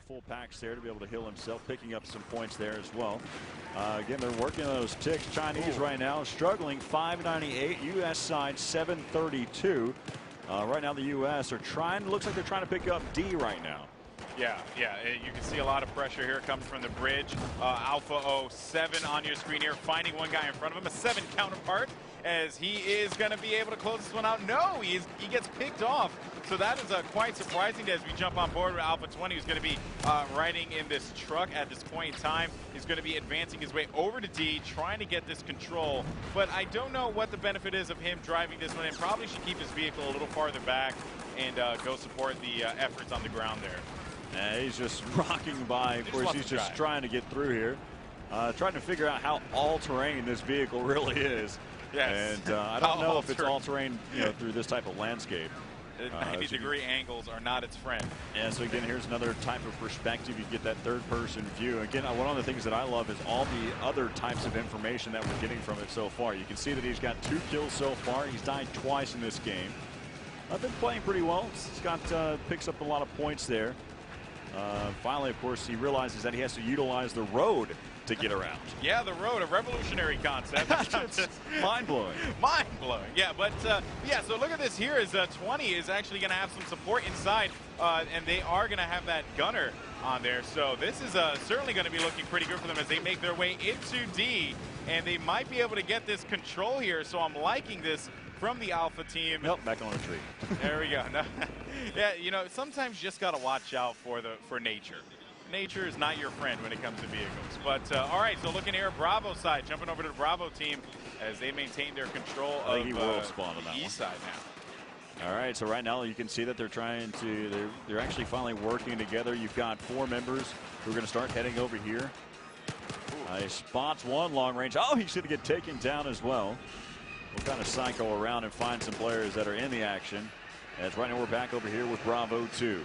full packs there to be able to heal himself, picking up some points there as well. Again, they're working on those ticks. Chinese right now struggling, 598. U.S. side 732. Right now the U.S. are trying. Looks like they're trying to pick up D right now. Yeah, you can see a lot of pressure here coming from the bridge. Alpha 07 on your screen here, finding one guy in front of him, a 7 counterpart, as he is going to be able to close this one out. No, he gets picked off. So that is quite surprising as we jump on board with Alpha 20, who's going to be riding in this truck at this point in time. He's going to be advancing his way over to D, trying to get this control. But I don't know what the benefit is of him driving this one in. Probably should keep his vehicle a little farther back and go support the efforts on the ground there. He's just rocking by. Of course, he's just trying to get through here. Trying to figure out how all-terrain this vehicle really is. Yes. And I don't know if it's all-terrain through this type of landscape. 90-degree angles are not its friend. Yeah, so again, here's another type of perspective. You get that third-person view. Again, one of the things that I love is all the other types of information that we're getting from it so far. You can see that he's got 2 kills so far. He's died twice in this game. I've been playing pretty well. He's got picks up a lot of points there. Finally, of course, he realizes that he has to utilize the road to get around. Yeah, the road, a revolutionary concept. It's mind-blowing. Mind-blowing, yeah. But, yeah, so look at this here is 20 is actually going to have some support inside, and they are going to have that gunner on there. So this is certainly going to be looking pretty good for them as they make their way into D, and they might be able to get this control here. So I'm liking this from the Alpha team. Nope, back on the tree. There we go. No. Yeah, sometimes you just got to watch out for nature. Nature is not your friend when it comes to vehicles. But, all right, so looking here at Bravo side, jumping over to the Bravo team as they maintain their control of the east side now. All right, so right now you can see that they're trying to, they're actually finally working together. You've got 4 members who are going to start heading over here. He spots one long range. Oh, he's going to get taken down as well. We'll kind of cycle around and find some players that are in the action. As right now we're back over here with Bravo 2.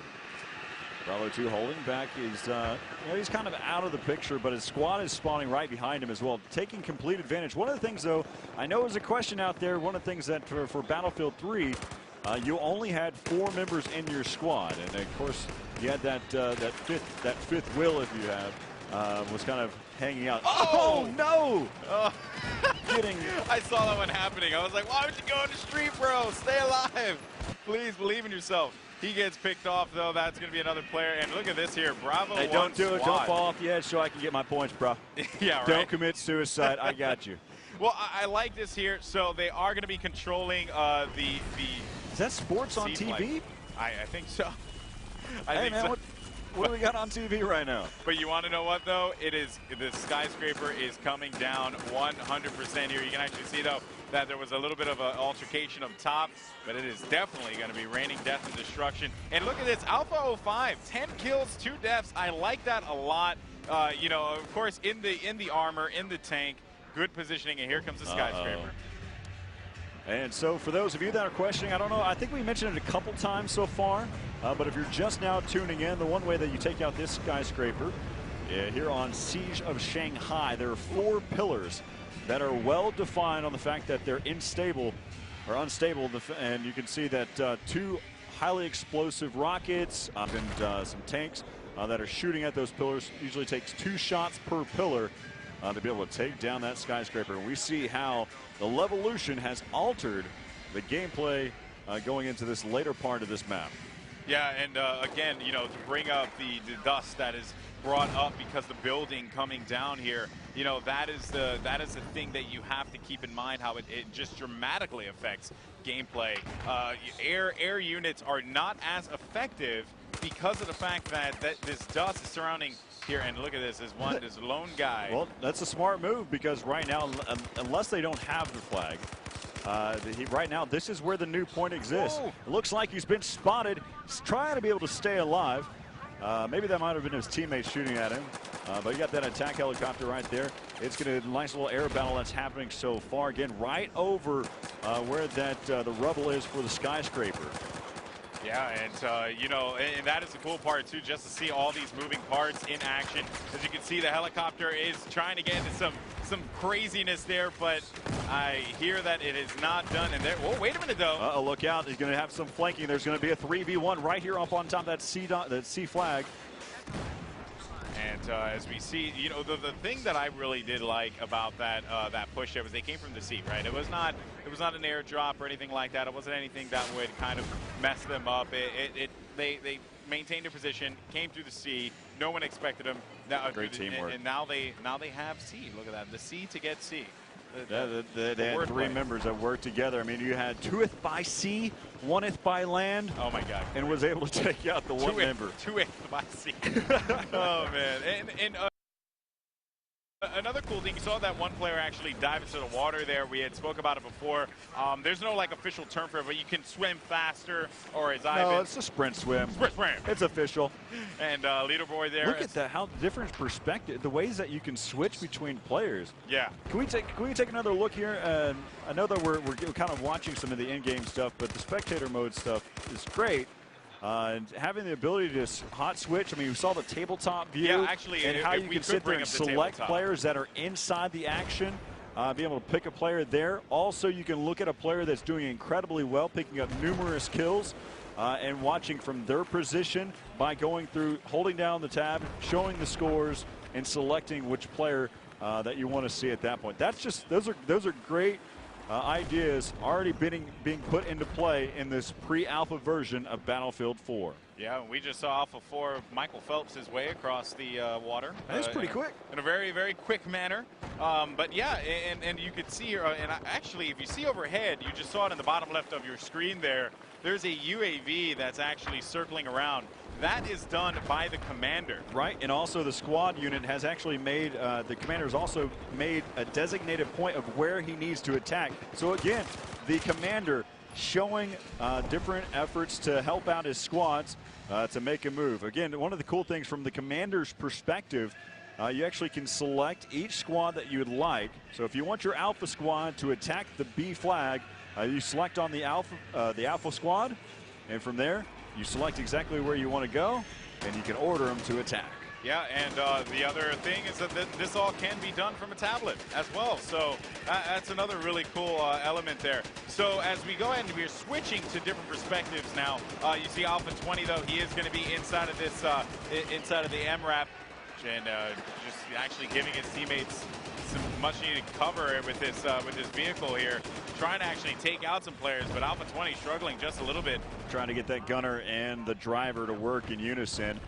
Bravo 2 holding back. He's kind of out of the picture, but his squad is spawning right behind him as well, taking complete advantage. One of the things, though, I know is a question out there. One of the things that for Battlefield 3, you only had 4 members in your squad, and of course you had that fifth wheel, if you have, was kind of hanging out. Oh no! I saw that one happening. I was like, why would you go in the street, bro? Stay alive. Please believe in yourself. He gets picked off, though. That's going to be another player. And look at this here. Bravo. Hey, don't do it. Don't fall off the edge so I can get my points, bro. Yeah, right. Don't commit suicide. I got you. Well, I like this here. So they are going to be controlling the. Is that sports on TV? I think so. Hey, man, what do we got on TV right now? But you want to know what, though? The skyscraper is coming down 100% here. You can actually see, though, that there was a little bit of an altercation up top, but it is definitely going to be raining death and destruction. And look at this, Alpha 05, 10 kills, 2 deaths. I like that a lot. Of course, in the armor, in the tank, good positioning, and here comes the skyscraper. And so for those of you that are questioning, I don't know, I think we mentioned it a couple times so far, but if you're just now tuning in, the one way that you take out this skyscraper here on Siege of Shanghai, there are 4 pillars that are well defined on the fact that they're unstable, and you can see that 2 highly explosive rockets and some tanks that are shooting at those pillars. Usually takes 2 shots per pillar to be able to take down that skyscraper. And we see how the Levolution has altered the gameplay going into this later part of this map. Yeah, and again, to bring up the dust that is brought up because the building coming down here, that is the thing that you have to keep in mind, how it just dramatically affects gameplay. Air units are not as effective because of the fact that this dust is surrounding here. And look at this, this lone guy. Well, that's a smart move because right now, unless they don't have the flag, right now, this is where the new point exists. Whoa. It looks like he's been spotted. He's trying to be able to stay alive. Maybe that might have been his teammates shooting at him. But you got that attack helicopter right there. It's going to nice little air battle that's happening so far. Again, right over where the rubble is for the skyscraper. Yeah, and and that is the cool part too, just to see all these moving parts in action. As you can see, the helicopter is trying to get into some craziness there, but I hear that it is not done. And there, whoa, wait a minute though. Look out! He's going to have some flanking. There's going to be a 3v1 right here up on top of that C flag. as we see, you know, the thing that I really did like about that that push there was they came from the sea, right? It was not an airdrop or anything like that. It wasn't anything that would kind of mess them up. They maintained their position, came through the sea. No one expected them. Great teamwork. And now they have C. Look at that, the C to get C. They had three members that worked together. I mean, you had 2th by sea, 1th by land. Oh my God! And was able to take out the one member. 2th by sea. Oh man! And another cool thing, you saw that one player actually dive into the water there. We had spoke about it before. There's no like official term for it, but you can swim faster, or as I. No, it's a sprint swim. Sprint swim. It's official. And leaderboard there. Look at that, how different perspective, the ways that you can switch between players. Yeah. Can we take another look here? I know that we're kind of watching some of the in-game stuff, but the spectator mode stuff is great. And having the ability to hot switch, I mean, you saw the tabletop view. Yeah, actually, and how you can sit there and select players that are inside the action, be able to pick a player there. Also, you can look at a player that's doing incredibly well, picking up numerous kills, and watching from their position by going through, holding down the tab, showing the scores, and selecting which player that you want to see at that point. That's just, those are great ideas already being put into play in this pre-alpha version of Battlefield 4. Yeah, we just saw Alpha 4, Michael Phelps his way across the water. That's pretty quick. In a very, very quick manner. But yeah, and you could see here, and actually, if you see overhead, you just saw it in the bottom left of your screen there, there's a UAV that's actually circling around. That is done by the commander. Right, and also the squad unit has actually made, the commander's also made a designated point of where he needs to attack. So again, the commander showing different efforts to help out his squads to make a move. Again, one of the cool things from the commander's perspective, you actually can select each squad that you would like. So if you want your alpha squad to attack the B flag, you select on the alpha squad, and from there, you select exactly where you want to go, and you can order them to attack. Yeah, and the other thing is that this all can be done from a tablet as well. So that's another really cool element there. So as we go ahead and we're switching to different perspectives now, you see Alpha 20 though, he is going to be inside of this, inside of the MRAP, and just actually giving his teammates some much needed cover with his vehicle here, trying to actually take out some players, but Alpha 20 struggling just a little bit. Trying to get that gunner and the driver to work in unison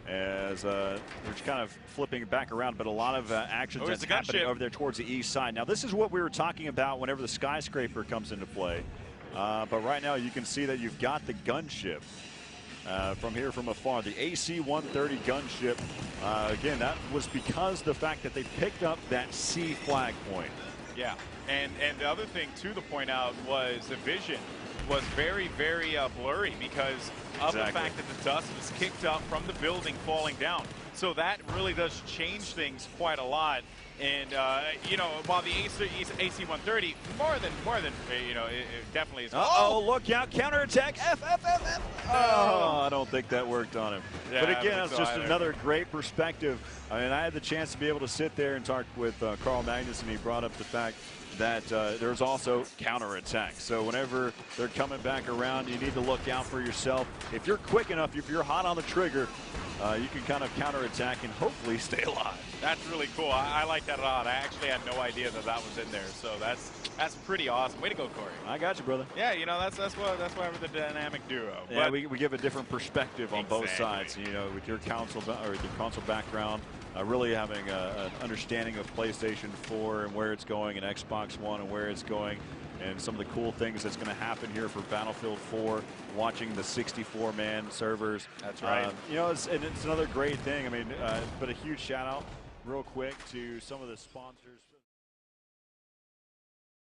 as they're kind of flipping back around, but a lot of actions that's happening over there towards the east side. Now this is what we were talking about whenever the skyscraper comes into play, but right now you can see that you've got the gunship. From here from afar, the AC-130 gunship. Again, that was because the fact that they picked up that C flag point. Yeah, and the other thing too to point out was the vision was very, very blurry because of the fact that the dust was kicked up from the building falling down. So that really does change things quite a lot. And you know, while the AC-130 more than you know, it definitely is. Oh, look out! Counterattack! F. Oh, I don't think that worked on him. Yeah, but again, that's just another great perspective. I mean, I had the chance to be able to sit there and talk with Carl Magnus, and he brought up the fact that there's also counterattack. So whenever they're coming back around, you need to look out for yourself. If you're quick enough, if you're hot on the trigger, you can kind of counterattack and hopefully stay alive. That's really cool. I like that a lot. I actually had no idea that was in there. So that's pretty awesome. Way to go, Corey. I got you, brother. Yeah, you know, that's why we're the dynamic duo. Yeah, we give a different perspective on both sides. You know, with your console background, really having an understanding of PlayStation 4 and where it's going, and Xbox One and where it's going, and some of the cool things that's going to happen here for Battlefield 4, watching the 64-man servers. That's right. You know, it's another great thing. I mean, but a huge shout out real quick to some of the sponsors.